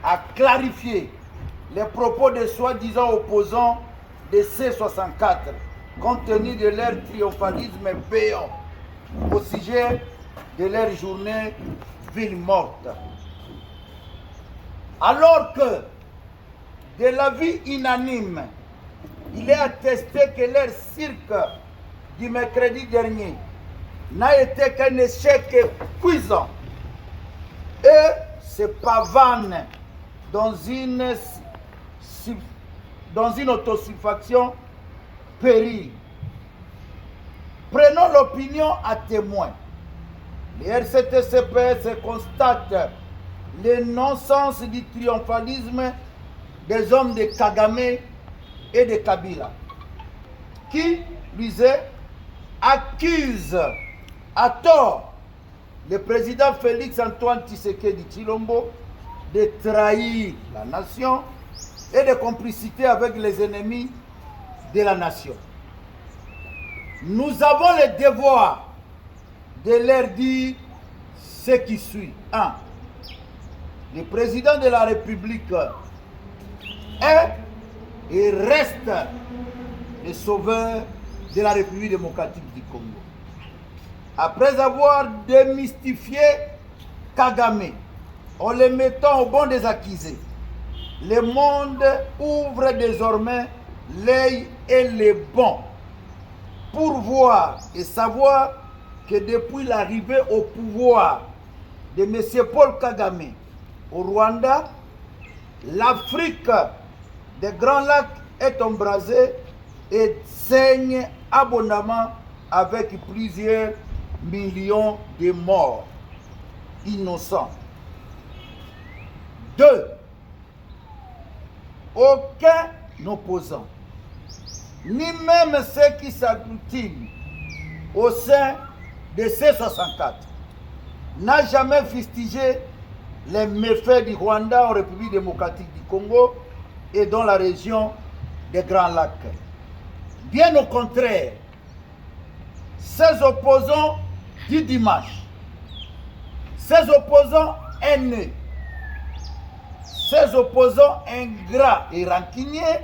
à clarifier les propos des soi-disant opposants de C64, compte tenu de leur triomphalisme béant au sujet de leur journée ville morte. Alors que, de l'avis unanime, il est attesté que leur cirque du mercredi dernier n'a été qu'un échec cuisant et se pavane dans une autosatisfaction périe. Prenons l'opinion à témoin. Les RCT-CPS constatent le non-sens du triomphalisme des hommes de Kagame et de Kabila, qui, plus est, accusent à tort le président Félix Antoine Tshisekedi Tshilombo de trahir la nation et de complicité avec les ennemis de la nation. Nous avons le devoir de leur dire ce qui suit. 1. Le président de la République est et reste le sauveur de la République démocratique du Congo. Après avoir démystifié Kagame en le mettant au banc des accusés, le monde ouvre désormais l'œil et les bons pour voir et savoir que depuis l'arrivée au pouvoir de M. Paul Kagame au Rwanda, l'Afrique des Grands Lacs est embrasée et saigne abondamment avec plusieurs millions de morts innocents. 2. Aucun opposant, ni même ceux qui s'agglutinent au sein de C64, n'a jamais fustigé les méfaits du Rwanda en République démocratique du Congo et dans la région des Grands Lacs. Bien au contraire, ces opposants du dimanche, ces opposants haineux, ces opposants ingrats et rancuniers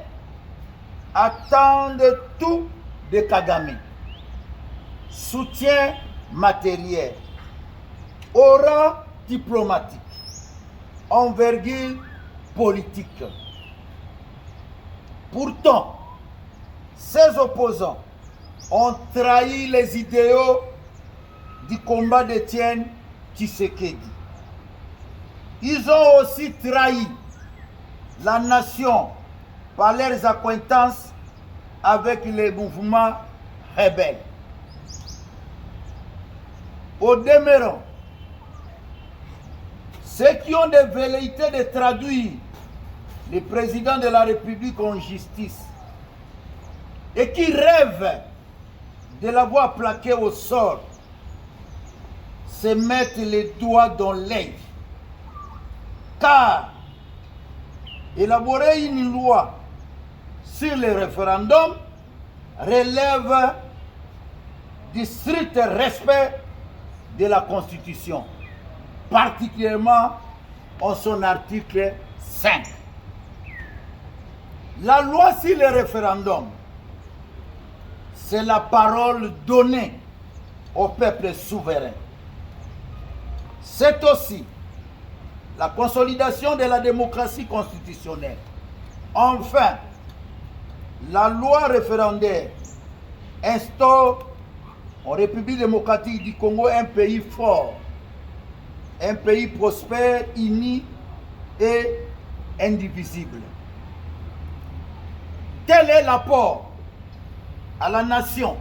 attendent tout de Kagame. Soutien matériel, aura diplomatique, envergure politique. Pourtant, ces opposants ont trahi les idéaux du combat d'Étienne Tshisekedi. Ils ont aussi trahi la nation par leurs accointances avec les mouvements rebelles. Au demeurant, ceux qui ont des velléités de traduire le président de la République en justice et qui rêvent de l'avoir plaqué au sort se mettent les doigts dans l'œil. Car élaborer une loi sur le référendum relève du strict respect de la Constitution, particulièrement en son article 5. La loi sur le référendum, c'est la parole donnée au peuple souverain. C'est aussi la consolidation de la démocratie constitutionnelle. Enfin, la loi référendaire instaure en République démocratique du Congo un pays fort, un pays prospère, uni et indivisible. Tel est l'apport à la nation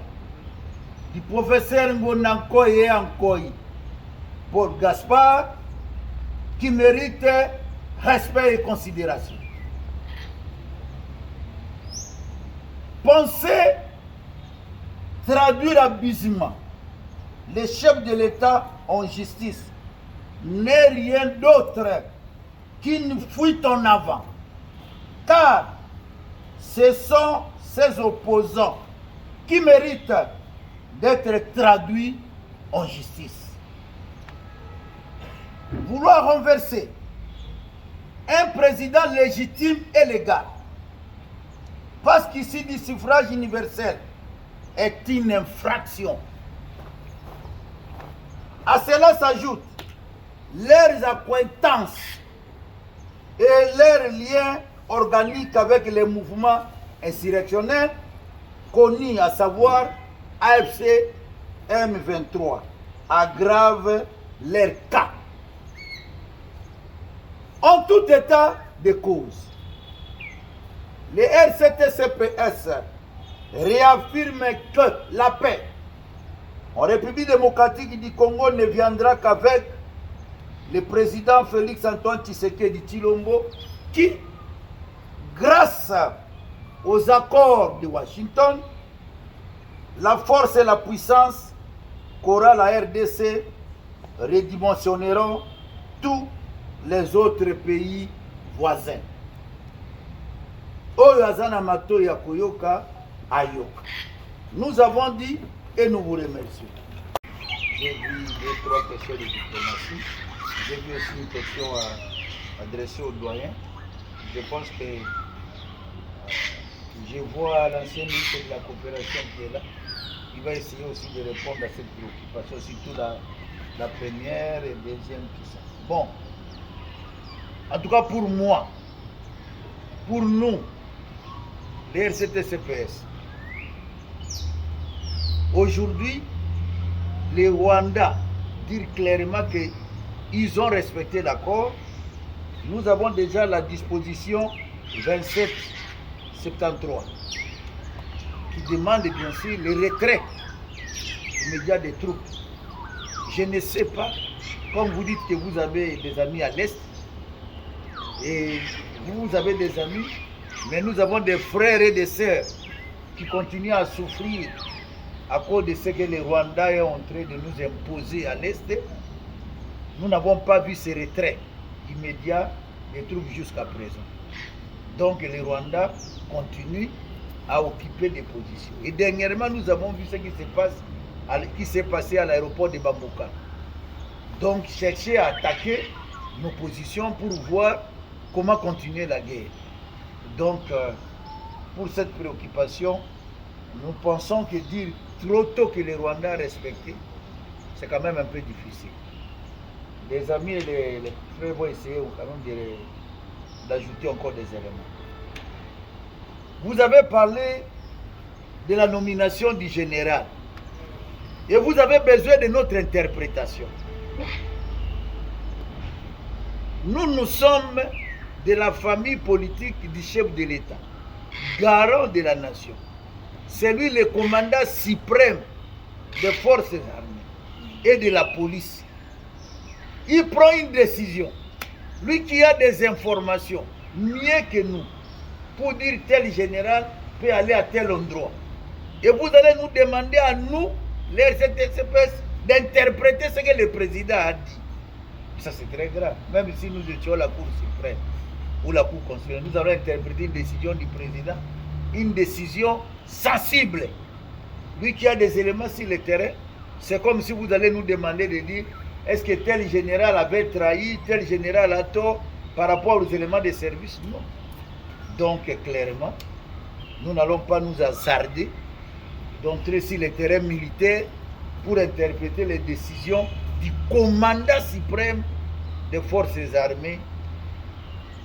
du professeur Ngonankoye Ankoy, Paul Gaspard, qui mérite respect et considération. Pensez traduire abusivement les chefs de l'État en justice n'est rien d'autre qu'une fuite en avant, car ce sont ces opposants qui méritent d'être traduits en justice. Vouloir renverser un président légitime et légal. Parce qu'ici, du suffrage universel est une infraction. À cela s'ajoutent leurs accointances et leurs liens organiques avec les mouvements insurrectionnels connus, à savoir AFC M23, aggravent leur cas. En tout état de cause, les RCT-CPS réaffirment que la paix en République démocratique du Congo ne viendra qu'avec le président Félix-Antoine Tshisekedi Tshilombo qui, grâce aux accords de Washington, la force et la puissance qu'aura la RDC redimensionneront tous les autres pays voisins. Nous avons dit et nous vous remercions. J'ai vu 2-3 questions de diplomatie. J'ai vu aussi une question adressée au doyen. Je pense que je vois l'ancien ministre de la coopération qui est là. Il va essayer aussi de répondre à cette préoccupation, surtout la première et deuxième, tout ça. Bon, en tout cas pour moi, pour nous, les RCT-CPS, aujourd'hui, les Rwandais disent clairement qu'ils ont respecté l'accord. Nous avons déjà la disposition 2773 qui demande bien sûr le retrait immédiat des troupes. Je ne sais pas, comme vous dites que vous avez des amis à l'Est, et vous avez des amis, mais nous avons des frères et des sœurs qui continuent à souffrir à cause de ce que les Rwandais sont en train de nous imposer à l'Est. Nous n'avons pas vu ce retrait immédiat des troupes jusqu'à présent. Donc les Rwandais continuent à occuper des positions. Et dernièrement, nous avons vu ce qui s'est passé à l'aéroport de Bamboka. Donc chercher à attaquer nos positions pour voir comment continuer la guerre. Donc pour cette préoccupation, nous pensons que dire trop tôt que les Rwandais ont respecté, c'est quand même un peu difficile. Les amis et les frères vont essayer quand même d'ajouter encore des éléments. Vous avez parlé de la nomination du général et vous avez besoin de notre interprétation. Nous sommes de la famille politique du chef de l'État, garant de la nation. C'est lui le commandant suprême des forces armées et de la police. Il prend une décision. Lui qui a des informations mieux que nous pour dire tel général peut aller à tel endroit. Et vous allez nous demander à nous, les RCT-CPS, d'interpréter ce que le président a dit. Ça c'est très grave. Même si nous étions la Cour suprême ou la Cour constitutionnelle, nous allons interpréter une décision du président, une décision sensible. Lui qui a des éléments sur le terrain, c'est comme si vous allez nous demander de dire est-ce que tel général avait trahi, tel général a tort par rapport aux éléments de service? Non. Donc clairement, nous n'allons pas nous hasarder d'entrer sur le terrain militaire pour interpréter les décisions du commandant suprême des forces armées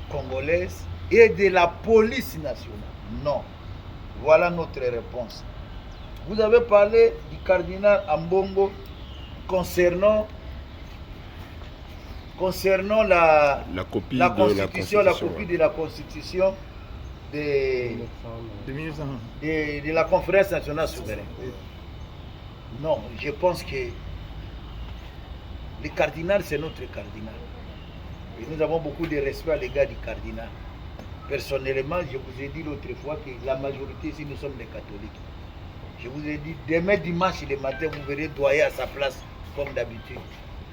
congolaises et de la police nationale. Non. Voilà notre réponse. Vous avez parlé du cardinal Ambongo concernant la copie de la Constitution de la conférence nationale souveraine. Non, je pense que le cardinal, c'est notre cardinal. Et nous avons beaucoup de respect à l'égard du cardinal. Personnellement, je vous ai dit l'autre fois que la majorité ici, nous sommes des catholiques. Je vous ai dit, demain dimanche le matin, vous verrez doyen à sa place, comme d'habitude,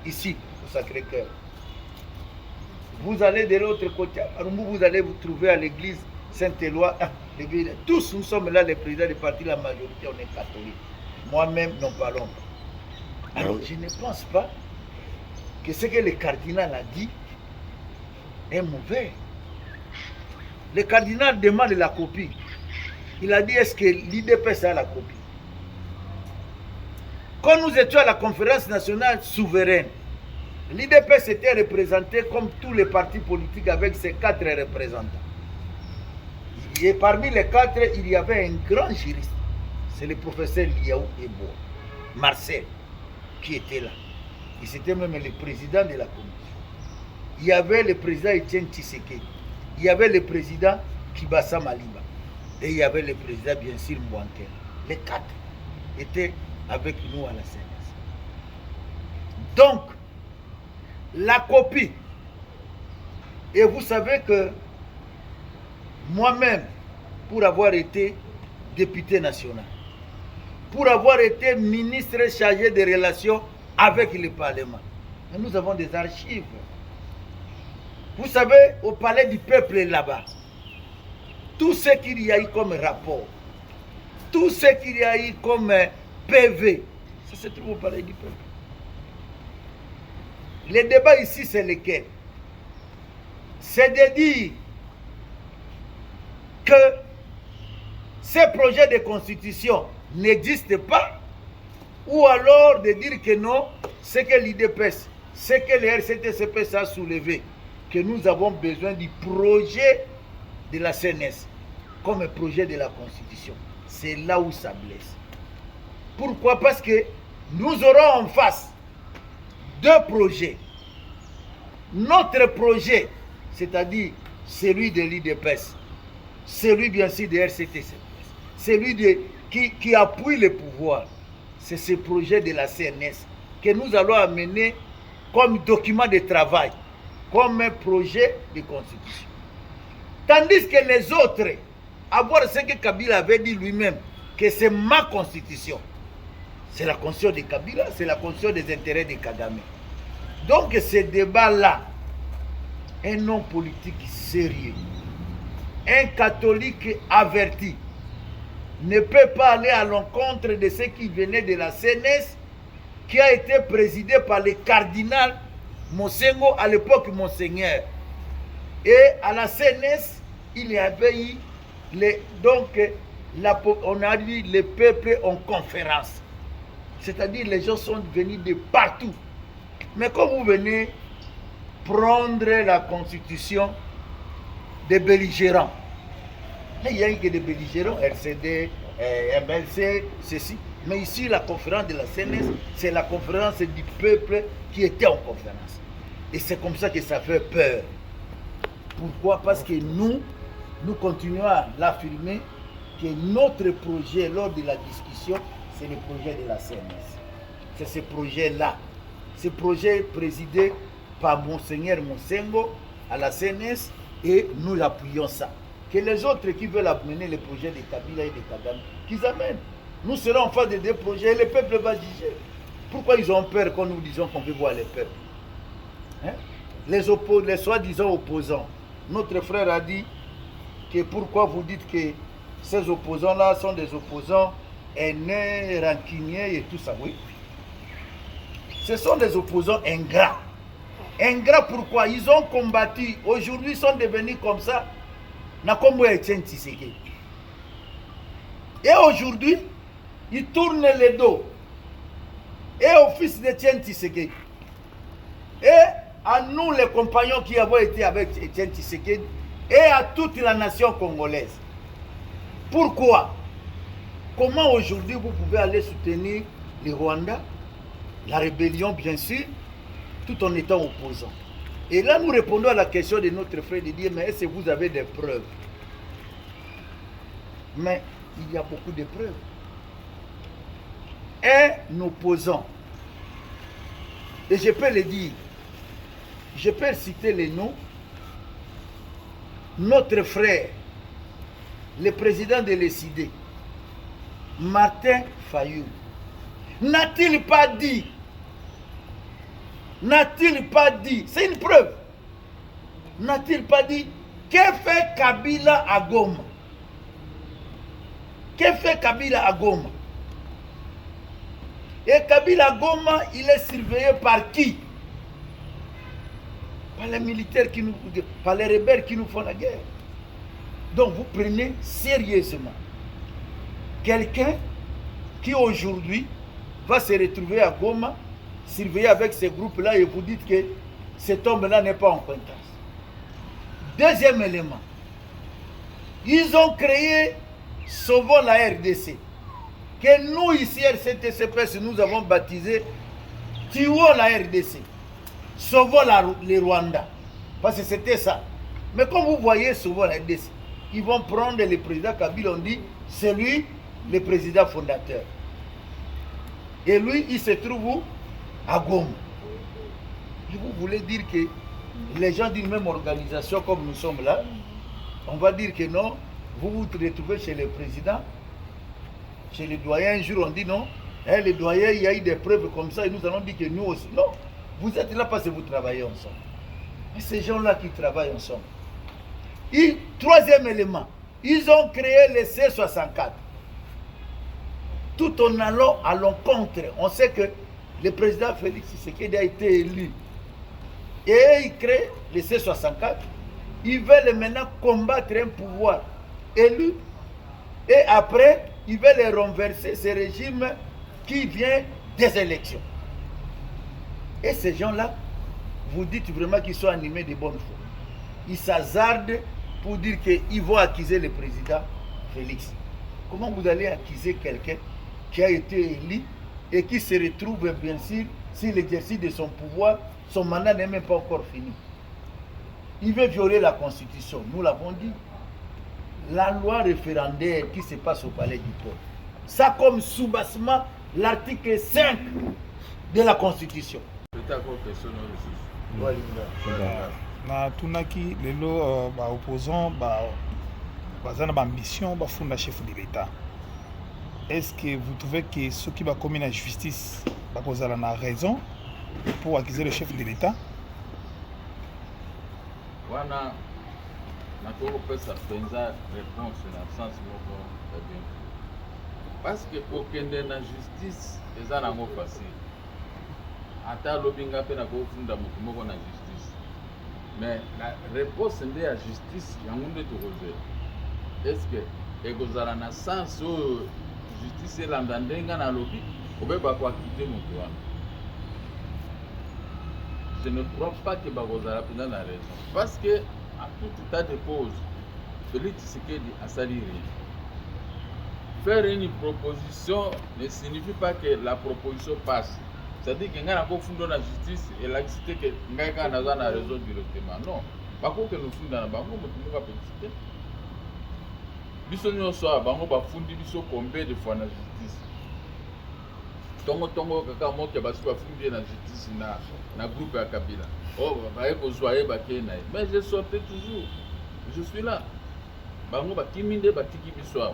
ici, au Sacré-Cœur. Vous allez de l'autre côté, vous allez vous trouver à l'église Saint-Éloi. Tous, nous sommes là, les présidents des partis, la majorité, on est catholiques. Moi-même, non parlons pas. Alors, je ne pense pas que ce que le cardinal a dit est mauvais. Le cardinal demande la copie. Il a dit, est-ce que l'IDPS a la copie? Quand nous étions à la conférence nationale souveraine, l'IDPS était représenté comme tous les partis politiques avec ses 4 représentants. Et parmi les 4, il y avait un grand juriste. C'est le professeur Liaou Ebo, Marcel, qui était là. Et c'était même le président de la commission. Il y avait le président Etienne Tshisekedi. Il y avait le président Kibasa Maliba. Et il y avait le président, bien sûr, Mouankel. Les 4 étaient avec nous à la CNS. Donc, la copie. Et vous savez que moi-même, pour avoir été député national, pour avoir été ministre chargé des relations avec le Parlement, nous avons des archives. Vous savez, au palais du peuple là-bas, tout ce qu'il y a eu comme rapport, tout ce qu'il y a eu comme PV, ça se trouve au palais du peuple. Le débat ici, c'est lequel? C'est de dire que ces projets de constitution n'existent pas, ou alors de dire que non, c'est que l'IDPS, c'est que le RCTCP a soulevé, que nous avons besoin du projet de la CNS comme projet de la Constitution. C'est là où ça blesse. Pourquoi? Parce que nous aurons en face 2 projets. Notre projet, c'est-à-dire celui de l'IDPS, celui bien sûr de RCTC, celui qui appuie le pouvoir, c'est ce projet de la CNS que nous allons amener comme document de travail, comme un projet de constitution. Tandis que les autres, à voir ce que Kabila avait dit lui-même, que c'est ma constitution. C'est la constitution de Kabila, c'est la constitution des intérêts de Kagame. Donc ce débat-là, un homme politique sérieux, un catholique averti, ne peut pas aller à l'encontre de ce qui venait de la CNS, qui a été présidé par le cardinal Monsengo, à l'époque Monseigneur. Et à la CNS, il y avait eu, on a dit le peuple en conférence. C'est-à-dire les gens sont venus de partout. Mais quand vous venez prendre la constitution des belligérants, il y a eu que des belligérants, RCD, MLC, ceci. Mais ici, la conférence de la CNS, c'est la conférence du peuple qui était en conférence. Et c'est comme ça que ça fait peur. Pourquoi? Parce que nous continuons à l'affirmer que notre projet, lors de la discussion, c'est le projet de la CNS. C'est ce projet-là. Ce projet présidé par Monseigneur Monsengo à la CNS, et nous appuyons ça. Que les autres qui veulent amener les projets de Kabila et de Kagame, qu'ils amènent. Nous serons en face de 2 projets et le peuple va juger. Pourquoi ils ont peur quand nous disons qu'on veut voir le peuple? Hein? Les soi-disant opposants. Notre frère a dit que pourquoi vous dites que ces opposants-là sont des opposants haineux, rancuniers et tout ça. Oui. Ce sont des opposants ingrats. Ingrats pourquoi? Ils ont combattu. Aujourd'hui, ils sont devenus comme ça. Et aujourd'hui, ils tournent le dos. Et au fils de Etienne Tshisekedi. Et à nous, les compagnons qui avons été avec Etienne Tshisekedi. Et à toute la nation congolaise. Pourquoi? Comment aujourd'hui vous pouvez aller soutenir le Rwanda, la rébellion bien sûr, tout en étant opposant? Et là, nous répondons à la question de notre frère de dire, mais est-ce que vous avez des preuves? Mais il y a beaucoup de preuves. Un opposant, et je peux le dire, je peux citer les noms, notre frère, le président de l'ECD, Martin Fayulu, n'a-t-il pas dit, c'est une preuve, n'a-t-il pas dit, que fait Kabila à Goma? Que fait Kabila à Goma? Et Kabila à Goma, il est surveillé par qui? Par les militaires par les rebelles qui nous font la guerre. Donc vous prenez sérieusement quelqu'un qui aujourd'hui va se retrouver à Goma, surveiller avec ces groupes-là et vous dites que cet homme-là n'est pas en pointage. Deuxième élément, ils ont créé Sauvons la RDC, que nous ici, RCTCPS, nous avons baptisé Tuons la RDC, Sauvons les Rwandais, parce que c'était ça. Mais comme vous voyez, Sauvons la RDC, ils vont prendre le président Kabila, on dit, c'est lui le président fondateur. Et lui, il se trouve où? À Goma. Et vous voulez dire que les gens d'une même organisation comme nous sommes là, on va dire que non, vous vous retrouvez chez le président, chez le doyen, un jour on dit non, hein, le doyen, il y a eu des preuves comme ça et nous allons dire que nous aussi. Non, vous êtes là parce que vous travaillez ensemble. Et ces gens-là qui travaillent ensemble. Et troisième élément, ils ont créé le C64. Tout en allant à l'encontre. On sait que le président Félix Tshisekedi a été élu. Et il crée le C64. Ils veulent maintenant combattre un pouvoir élu. Et après, ils veulent renverser ce régime qui vient des élections. Et ces gens-là, vous dites vraiment qu'ils sont animés de bonne foi. Ils s'hasardent pour dire qu'ils vont accuser le président Félix. Comment vous allez accuser quelqu'un qui a été élu et qui se retrouve bien sûr sur l'exercice de son pouvoir, son mandat n'est même pas encore fini. Il veut violer la Constitution, nous l'avons dit. La loi référendaire qui se passe au palais du peuple. Ça comme soubassement l'article 5 de la Constitution. Na tunaki lelo opposant baza na ambition bafunda chef de l'État. Est-ce que vous trouvez que ceux qui va commis la justice bakozala na raison pour accuser le chef de l'État? Wana nakoko pesa penza réponse na sens moko bien. Parce que kokende na justice eza nango facile. Ata lobinga pe na kofunda moto moko na justice. Mais la réponse nde ya justice yango nde tokozela. Est-ce que ekozala na sens oyo justice elanda ndenga na lobi obeba koakite moto wana? Je ne crois pas que bakozala pena na raison. Parce que à tout état de cause, Félix Tshisekedi a sali rien. Faire une proposition ne signifie pas que la proposition passe. C'est-à-dire que nga nako fundo na justice et l'activité que nga ka na za na raison directement. Non. Bako que nous funda na bango moto moka petite. Biso nyonso bango bafundi biso combien de fois na justice. Tongo kaka moke basu bafundi na justice na groupe ya Kabila. Oh, baye kozwaye bakena. Mais je sortais toujours. Je suis là. Bango bakiminde batiki biso.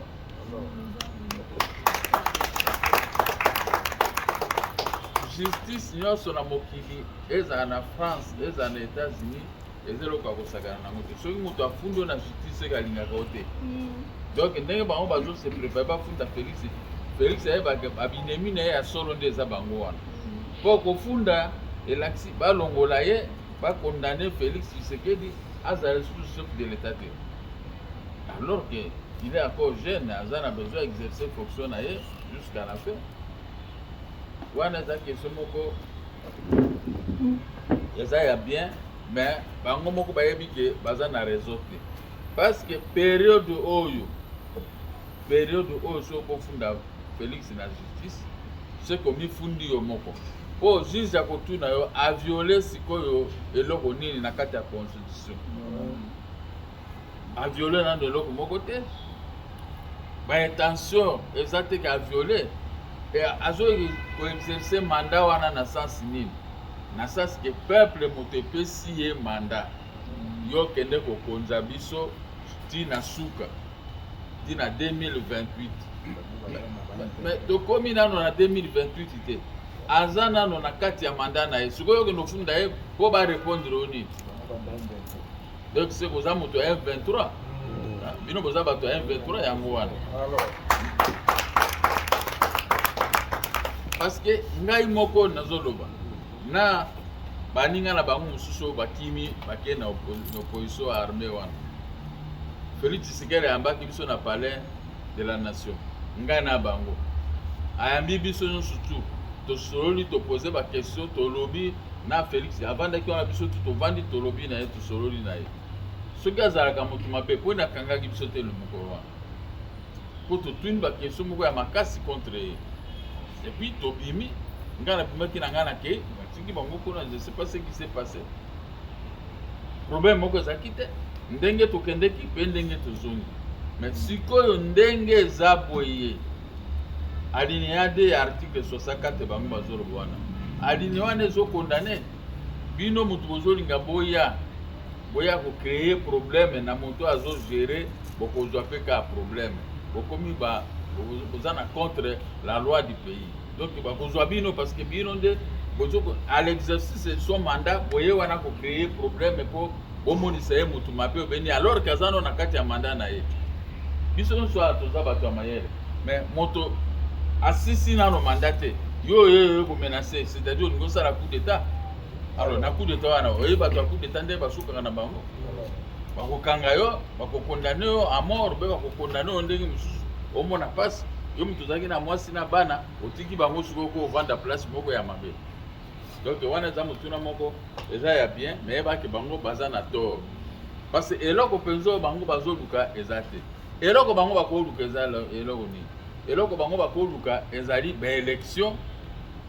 Justice nyonso na mokili eza na France, eza na États-Unis, ezelo kwa kosakana na moto. Soki moto afundo na justice kalingaka ote. Donc ndenge bango bazo se préparer ba funda Félix ayeba abinemi na ye ya solo nde eza bango wana. Po kofunda elaksi balongola ye ba condamner Félix Tshisekedi azala sous chef de l'État. Alors que il est encore jeune, Azan a besoin d'exercer fonction jusqu'à la fin. Wana za question moko ya bien, mais bango moko bayebi ke baza na raison te. Parce que période oyo so kofunda Félix na justice, c'est comme fundi yo moko. Po juge ya kotuna yo a violer sikoyo eloko nini na kati ya constitution. A violer na eloko moko te. Ba intention exacte ka violer. Et azo ko exercer mandat wana na sens nini? Na sens que peuple motepe siye mandat. Yo kende ko konza biso tina suka. Tina 2028. Mais to komi nano na 2028 ite. Azana no na kati ya mandat na ye. Siko yo ke no funda ye po ba répondre oni. Donc c'est boza moto M23. Bino boza bato M23 yango wana. Parce que ngai moko nazoloba na baninga na bango mususu bakimi bakena opposition armée wana. Félix Tshisekedi ayambaki biso na palais de la nation ngai na bango ayambi biso nyonso tu tosololi topose baquestion tolobi na Félix avandaki wana biso tu tovandi tolobi na ye tosololi na ye soki azalaka motu mabe mpo nakangaki biso te le mokolo wana mpo totuni baquestion moko ya makasi contre ye epuis tobimi ngai nabimaki na ngai nake batiki bango kuna je sais pas ce qui s'est passé problème moko ezalaki te ndenge tokendeki mpe ndenge tozongi mais sikoyo ndenge eza boye alinéa 2 ya article 64 bango bazoloba wana alinéa wana ezokondane bino motu bozolinga boya kocreye problème na moto azogere bokozwa mpe ka problème bokomi boza na contre la loi du pays donc bakozwa bino parce que bino nde à l'exercice de son mandat boye wana kocreye problème mpo omonisa ye motu mabe obeni alors kaza no na kati ya mandat na ye biso nyonso toza bato ya mayele mais moto asisi nano mandat te yo komenace c'est-à-dire olingi osala coup d'état alors na coup d'état wana oye bato ya coup d'état nde basukaka na bango bakokanga yo bakokondane yo à mort mpe bakokondane yo ndenge mosusu omona mpasi yo moto ozalaki na mwasi na bana otiki bango sikoyo ko ovanda place moko ya mabe donc wana eza motuna moko eza ya bien mais yebaki bango baza na tort parce que eloko mpenza oyo bango bazoluka eza te eloko bango bakoluka eza eloko nini eloko bango bakoluka ezali baélection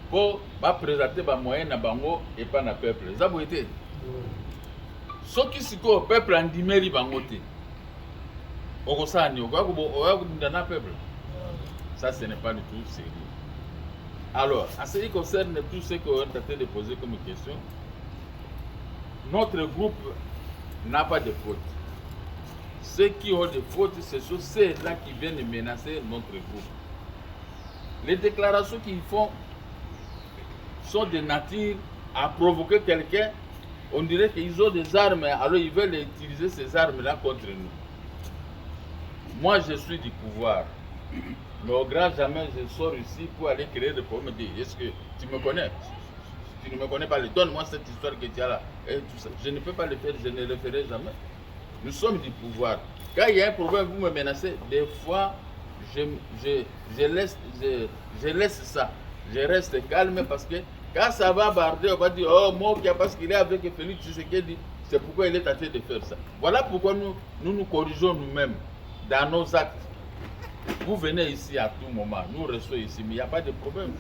mpo baprésente bamoyen na bango epa na peuple eza boye te soki sikoyo peuple andimeli bango te okosala nini okoya kobunda na peuple ça ce n'est pas du tout sérieux. Alors, en ce qui concerne tout ce qu'on est en train de poser comme question, notre groupe n'a pas de faute. Ceux qui ont des fautes, ce sont ceux-là qui viennent menacer notre groupe. Les déclarations qu'ils font sont de nature à provoquer quelqu'un. On dirait qu'ils ont des armes, alors ils veulent utiliser ces armes-là contre nous. Moi, je suis du pouvoir. Mais au grand jamais, je sors ici pour aller créer des problèmes. Est-ce que tu me connais? Si tu ne me connais pas, donne-moi cette histoire que tu as là. Et tout ça. Je ne peux pas le faire, je ne le ferai jamais. Nous sommes du pouvoir. Quand il y a un problème, vous me menacez, des fois, je laisse ça. Je reste calme parce que quand ça va barder, on va dire, oh, moi, parce qu'il est avec Félix Tshisekedi, c'est pourquoi il est en train de faire ça. Voilà pourquoi nous corrigeons nous-mêmes dans nos actes. Vous venez ici à tout moment, nous restons ici, mais il n'y a pas de problème.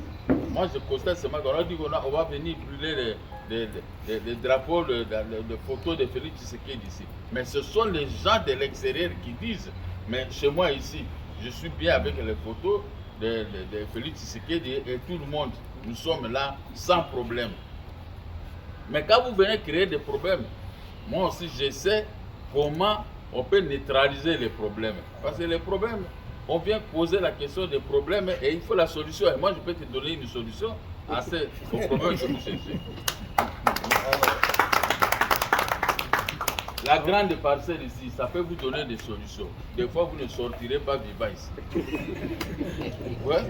Moi, je constate seulement qu'on dit qu'on va venir brûler les drapeaux, les photos de Félix Tshisekedi ici. Mais ce sont les gens de l'extérieur qui disent. Mais chez moi ici, je suis bien avec les photos de Félix Tshisekedi et tout le monde. Nous sommes là sans problème. Mais quand vous venez créer des problèmes, moi aussi je sais comment on peut neutraliser les problèmes. Parce que les problèmes, on vient poser la question des problèmes et il faut la solution. Et moi, je peux te donner une solution à ces problèmes que vous cherchez. La grande parcelle ici, ça peut vous donner des solutions. Des fois, vous ne sortirez pas vivant ici. Ouais.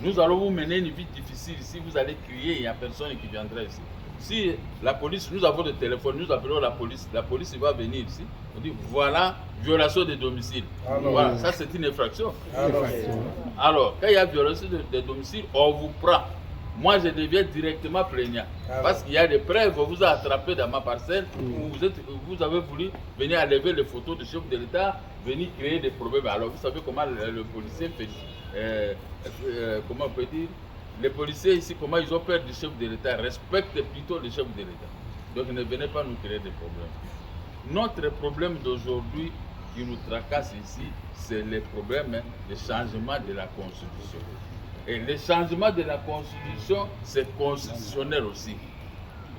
Nous allons vous mener une vie difficile ici. Vous allez crier, il n'y a personne qui viendra ici. Si la police, nous avons des téléphones, nous appelons la police va venir ici. On dit voilà, violation de domicile. Voilà, ça c'est une infraction. Alors, quand il y a violation de domicile, on vous prend. Moi, je deviens directement plaignant. Parce qu'il y a des preuves, on vous a attrapé dans ma parcelle, vous avez voulu venir enlever les photos du chef de l'État, venir créer des problèmes. Alors, vous savez comment le policier fait, comment on peut dire, les policiers ici, comment ils ont peur du chef de l'État, respectent plutôt le chef de l'État. Donc ne venez pas nous créer des problèmes. Notre problème d'aujourd'hui qui nous tracasse ici, c'est le problème du changement de la Constitution. Et le changement de la Constitution, c'est constitutionnel aussi.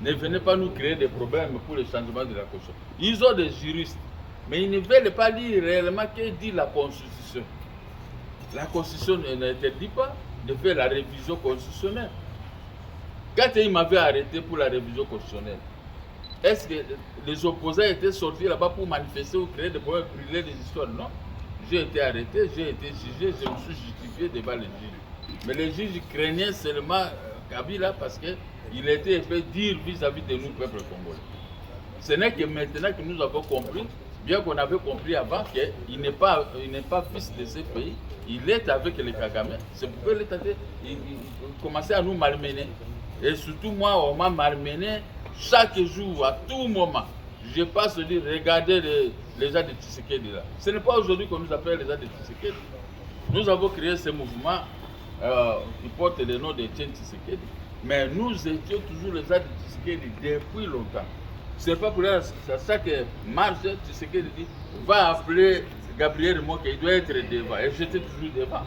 Ne venez pas nous créer des problèmes pour le changement de la Constitution. Ils ont des juristes, mais ils ne veulent pas lire réellement ce que dit la Constitution. La Constitution n'interdit pas de faire la révision constitutionnelle. Quand ils m'avaient arrêté pour la révision constitutionnelle, est-ce que les opposants étaient sortis là-bas pour manifester ou créer des problèmes, brûler des histoires? Non. J'ai été arrêté, j'ai été jugé, je me suis justifié devant les juges. Mais les juges craignaient seulement Kabila parce qu'il était fait dire vis-à-vis de nous, peuple congolais. Ce n'est que maintenant que nous avons compris Bien qu'on avait compris avant qu'il n'est pas fils de ce pays, il est avec les Kagame. C'est pourquoi il commençait à nous malmener. Et surtout moi, on m'a malmené chaque jour, à tout moment. Je passe dire, regardez les gens de Tshisekedi là. Ce n'est pas aujourd'hui qu'on nous appelle les gens de Tshisekedi. Nous avons créé ce mouvement qui porte le nom de Etienne Tshisekedi. Mais nous étions toujours les gens de Tshisekedi depuis longtemps. C'est pas pour ça que marche Tshisekedi dit va appeler Gabriel Moka, il doit être devant. Et j'étais toujours devant.